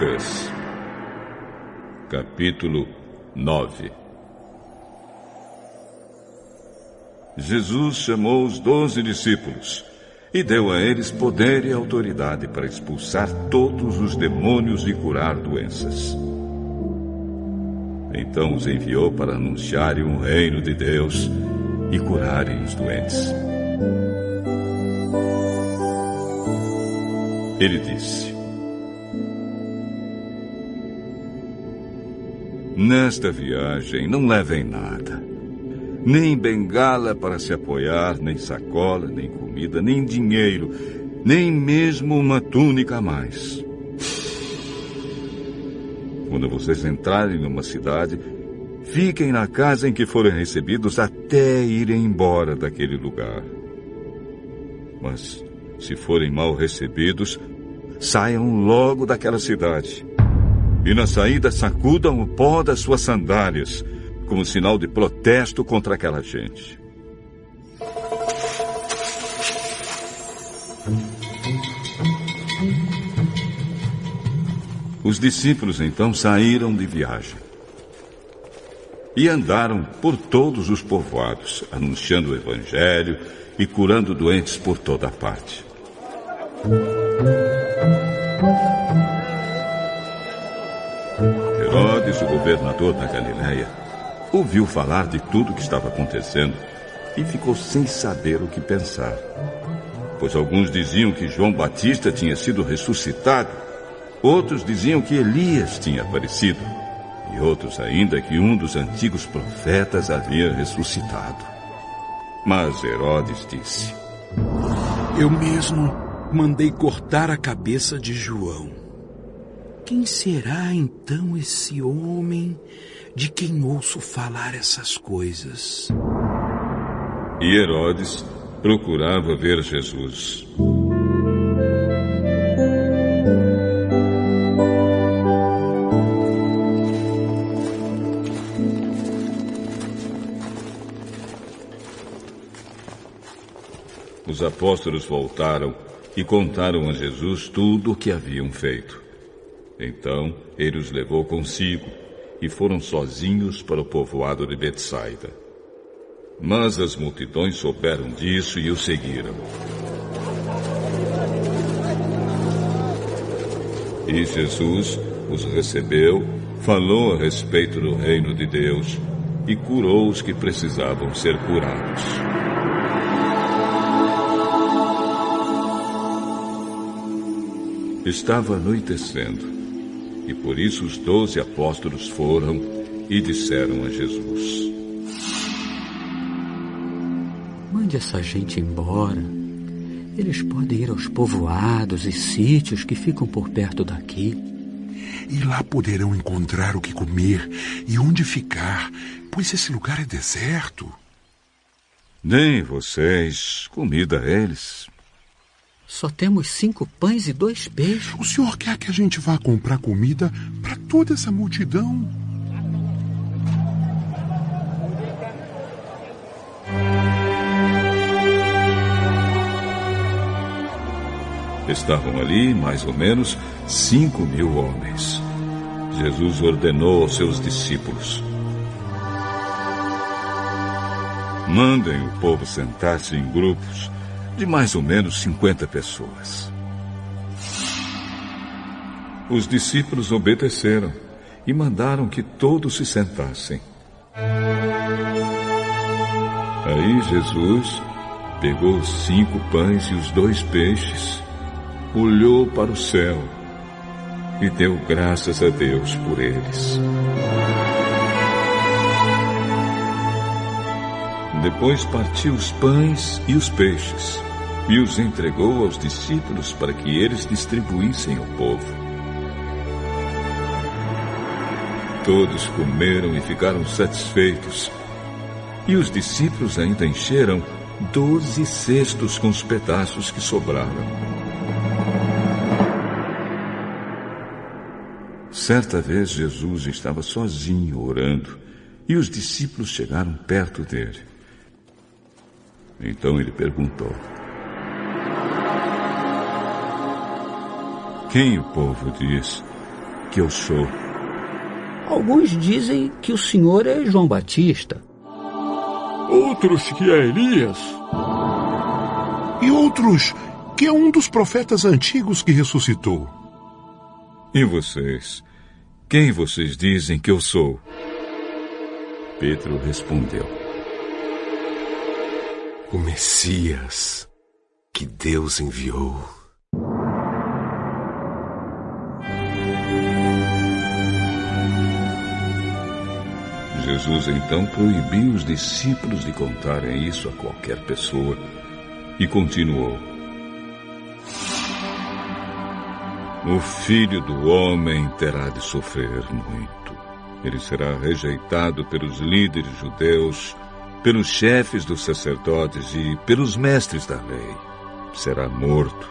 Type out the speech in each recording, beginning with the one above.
Lucas, capítulo 9. Jesus chamou os 12 discípulos e deu a eles poder e autoridade para expulsar todos os demônios e curar doenças. Então os enviou para anunciarem o reino de Deus e curarem os doentes. Ele disse: nesta viagem não levem nada, nem bengala para se apoiar, nem sacola, nem comida, nem dinheiro, nem mesmo uma túnica a mais. Quando vocês entrarem numa cidade, fiquem na casa em que forem recebidos até irem embora daquele lugar. Mas, se forem mal recebidos, saiam logo daquela cidade. E na saída sacudam o pó das suas sandálias, como sinal de protesto contra aquela gente. Os discípulos então saíram de viagem e andaram por todos os povoados, anunciando o Evangelho e curando doentes por toda parte. Herodes, o governador da Galileia, ouviu falar de tudo o que estava acontecendo e ficou sem saber o que pensar. Pois alguns diziam que João Batista tinha sido ressuscitado, outros diziam que Elias tinha aparecido, e outros ainda que um dos antigos profetas havia ressuscitado. Mas Herodes disse: eu mesmo mandei cortar a cabeça de João. Quem será então esse homem de quem ouço falar essas coisas? E Herodes procurava ver Jesus. Os apóstolos voltaram e contaram a Jesus tudo o que haviam feito. Então ele os levou consigo e foram sozinhos para o povoado de Betsaida. Mas as multidões souberam disso e o seguiram. E Jesus os recebeu, falou a respeito do reino de Deus e curou os que precisavam ser curados. Estava anoitecendo, e por isso os 12 apóstolos foram e disseram a Jesus: mande essa gente embora. Eles podem ir aos povoados e sítios que ficam por perto daqui. E lá poderão encontrar o que comer e onde ficar, pois esse lugar é deserto. Deem vocês comida a eles. Só temos 5 pães e 2 peixes. O senhor quer que a gente vá comprar comida para toda essa multidão? Estavam ali, mais ou menos, 5.000 homens. Jesus ordenou aos seus discípulos: mandem o povo sentar-se em grupos de mais ou menos 50 pessoas. Os discípulos obedeceram e mandaram que todos se sentassem. Aí Jesus pegou os 5 pães e os 2 peixes, olhou para o céu e deu graças a Deus por eles. Depois partiu os pães e os peixes e os entregou aos discípulos para que eles distribuíssem ao povo. Todos comeram e ficaram satisfeitos, e os discípulos ainda encheram 12 cestos com os pedaços que sobraram. Certa vez Jesus estava sozinho orando, e os discípulos chegaram perto dele. Então ele perguntou: quem o povo diz que eu sou? Alguns dizem que o senhor é João Batista. Outros que é Elias. E outros que é um dos profetas antigos que ressuscitou. E vocês? Quem vocês dizem que eu sou? Pedro respondeu: O Messias que Deus enviou. Jesus então proibiu os discípulos de contarem isso a qualquer pessoa e continuou: O Filho do Homem terá de sofrer muito. Ele será rejeitado pelos líderes judeus, pelos chefes dos sacerdotes e pelos mestres da lei. Será morto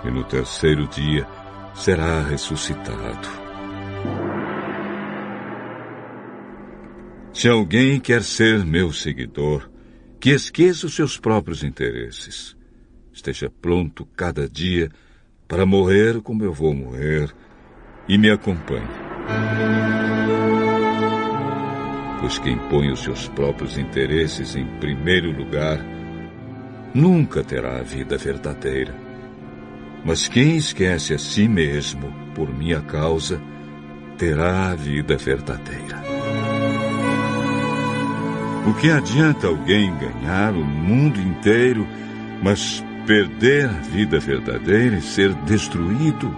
e no terceiro dia será ressuscitado. Se alguém quer ser meu seguidor, que esqueça os seus próprios interesses. Esteja pronto cada dia para morrer como eu vou morrer e me acompanhe. Pois quem põe os seus próprios interesses em primeiro lugar nunca terá a vida verdadeira. Mas quem esquece a si mesmo por minha causa terá a vida verdadeira. O que adianta alguém ganhar o mundo inteiro, mas perder a vida verdadeira e ser destruído?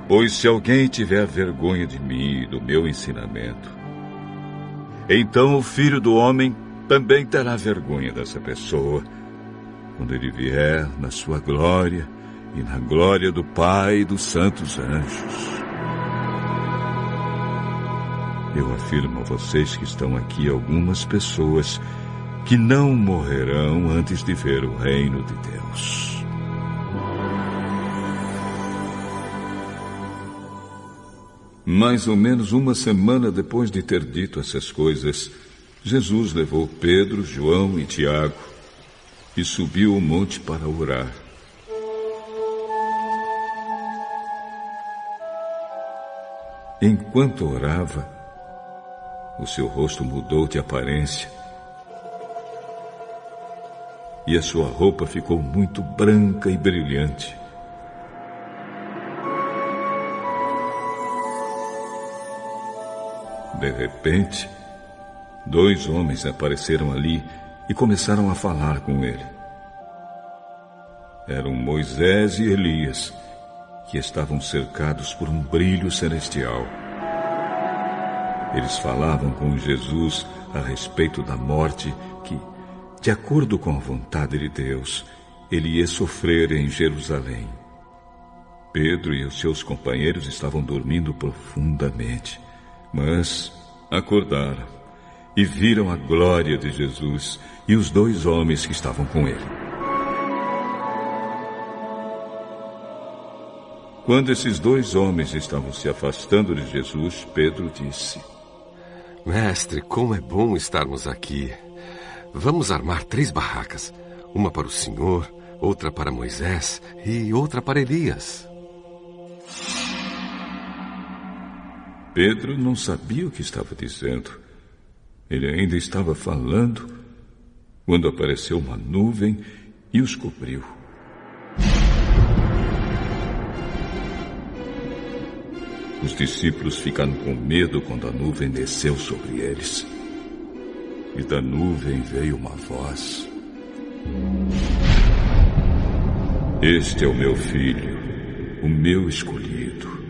Pois se alguém tiver vergonha de mim e do meu ensinamento, então o Filho do Homem também terá vergonha dessa pessoa, quando ele vier na sua glória e na glória do Pai e dos santos anjos. Eu afirmo a vocês que estão aqui algumas pessoas que não morrerão antes de ver o reino de Deus. Mais ou menos uma semana depois de ter dito essas coisas, Jesus levou Pedro, João e Tiago e subiu o monte para orar. Enquanto orava, o seu rosto mudou de aparência e a sua roupa ficou muito branca e brilhante. De repente, 2 homens apareceram ali e começaram a falar com ele. Eram Moisés e Elias, que estavam cercados por um brilho celestial. Eles falavam com Jesus a respeito da morte que, de acordo com a vontade de Deus, ele ia sofrer em Jerusalém. Pedro e os seus companheiros estavam dormindo profundamente, mas acordaram e viram a glória de Jesus e os 2 homens que estavam com ele. Quando esses 2 homens estavam se afastando de Jesus, Pedro disse: Mestre, como é bom estarmos aqui. Vamos armar 3 barracas. Uma para o Senhor, outra para Moisés e outra para Elias. Pedro não sabia o que estava dizendo. Ele ainda estava falando quando apareceu uma nuvem e os cobriu. Os discípulos ficaram com medo quando a nuvem desceu sobre eles. E da nuvem veio uma voz: Este é o meu filho, o meu escolhido.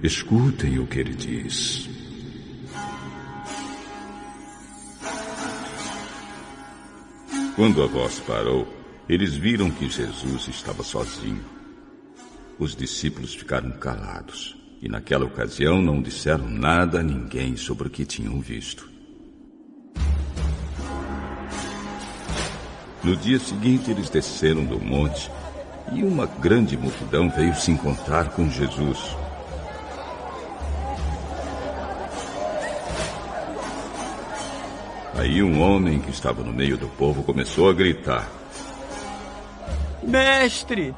Escutem o que ele diz. Quando a voz parou, eles viram que Jesus estava sozinho. Os discípulos ficaram calados e naquela ocasião não disseram nada a ninguém sobre o que tinham visto. No dia seguinte, eles desceram do monte e uma grande multidão veio se encontrar com Jesus. Aí um homem que estava no meio do povo começou a gritar: Mestre,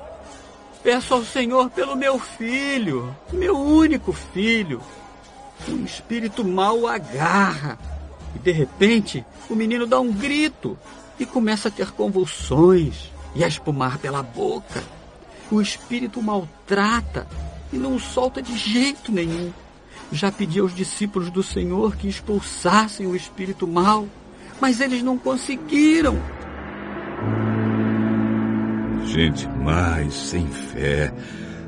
peço ao Senhor pelo meu filho, meu único filho. Um espírito mau o agarra. E de repente, o menino dá um grito e começa a ter convulsões e a espumar pela boca. O espírito o maltrata e não o solta de jeito nenhum. Já pedi aos discípulos do Senhor que expulsassem o espírito mau, mas eles não conseguiram. Gente mais sem fé.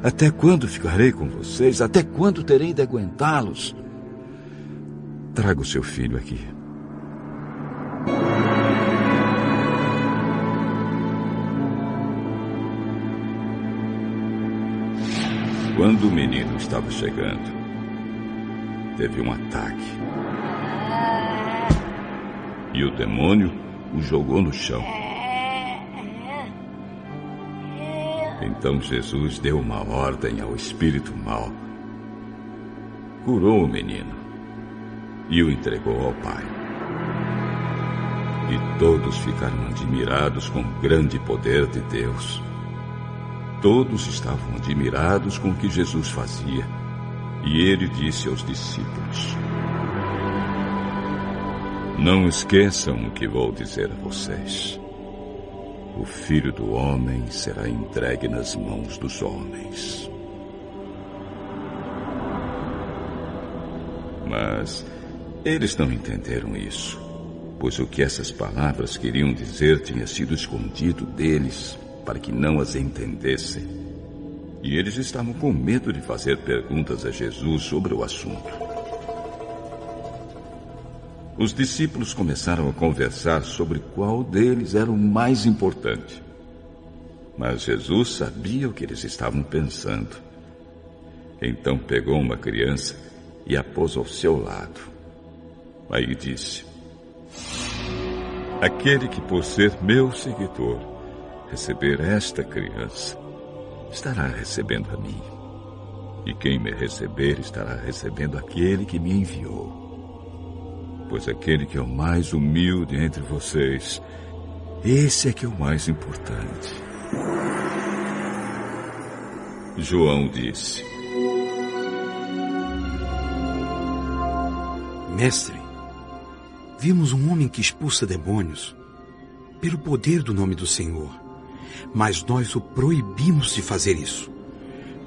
Até quando ficarei com vocês? Até quando terei de aguentá-los? Traga o seu filho aqui. Quando o menino estava chegando, teve um ataque. E o demônio o jogou no chão. Então Jesus deu uma ordem ao espírito mau. Curou o menino e o entregou ao Pai. E todos ficaram admirados com o grande poder de Deus. Todos estavam admirados com o que Jesus fazia. E ele disse aos discípulos: não esqueçam o que vou dizer a vocês. O Filho do Homem será entregue nas mãos dos homens. Mas eles não entenderam isso, pois o que essas palavras queriam dizer tinha sido escondido deles, para que não as entendessem. E eles estavam com medo de fazer perguntas a Jesus sobre o assunto. Os discípulos começaram a conversar sobre qual deles era o mais importante. Mas Jesus sabia o que eles estavam pensando. Então pegou uma criança e a pôs ao seu lado. Aí disse: aquele que, por ser meu seguidor, receber esta criança, estará recebendo a mim. E quem me receber estará recebendo aquele que me enviou. Pois aquele que é o mais humilde entre vocês, esse é que é o mais importante. João disse: Mestre, vimos um homem que expulsa demônios pelo poder do nome do Senhor, mas nós o proibimos de fazer isso,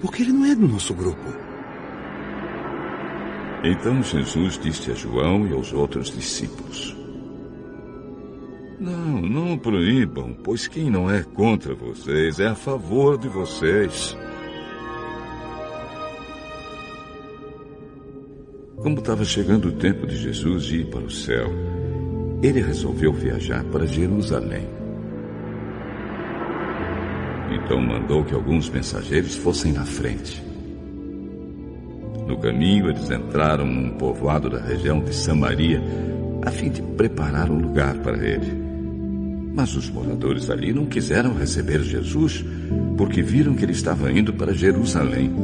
porque ele não é do nosso grupo. Então Jesus disse a João e aos outros discípulos: não proíbam, pois quem não é contra vocês é a favor de vocês. Como estava chegando o tempo de Jesus ir para o céu, ele resolveu viajar para Jerusalém. Então mandou que alguns mensageiros fossem na frente. No caminho, eles entraram num povoado da região de Samaria, a fim de preparar um lugar para ele. Mas os moradores ali não quiseram receber Jesus, porque viram que ele estava indo para Jerusalém.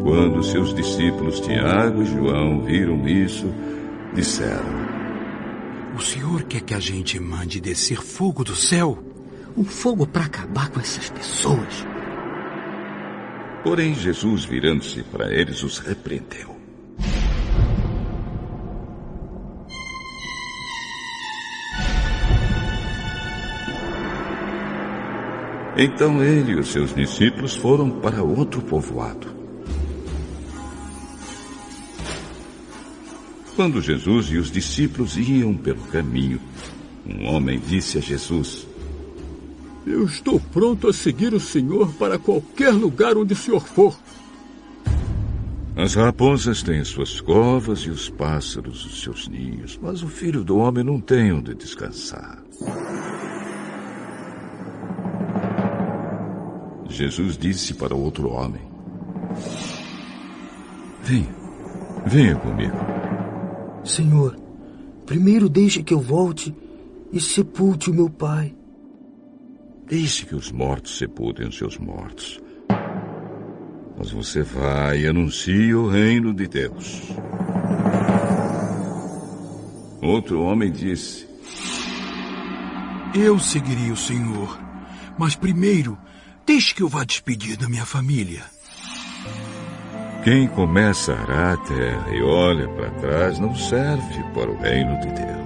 Quando seus discípulos Tiago e João viram isso, disseram: o Senhor quer que a gente mande descer fogo do céu? Um fogo para acabar com essas pessoas. Porém, Jesus, virando-se para eles, os repreendeu. Então ele e os seus discípulos foram para outro povoado. Quando Jesus e os discípulos iam pelo caminho, um homem disse a Jesus: eu estou pronto a seguir o Senhor para qualquer lugar onde o Senhor for. As raposas têm as suas covas e os pássaros os seus ninhos, mas o Filho do Homem não tem onde descansar. Jesus disse para o outro homem: venha comigo. Senhor, primeiro deixe que eu volte e sepulte o meu pai. Deixe que os mortos sepultem os seus mortos. Mas você vai e anuncie o reino de Deus. Outro homem disse: eu seguiria o Senhor, mas primeiro Deixe que eu vá despedir da minha família. Quem começa a arar a terra e olha para trás não serve para o reino de Deus.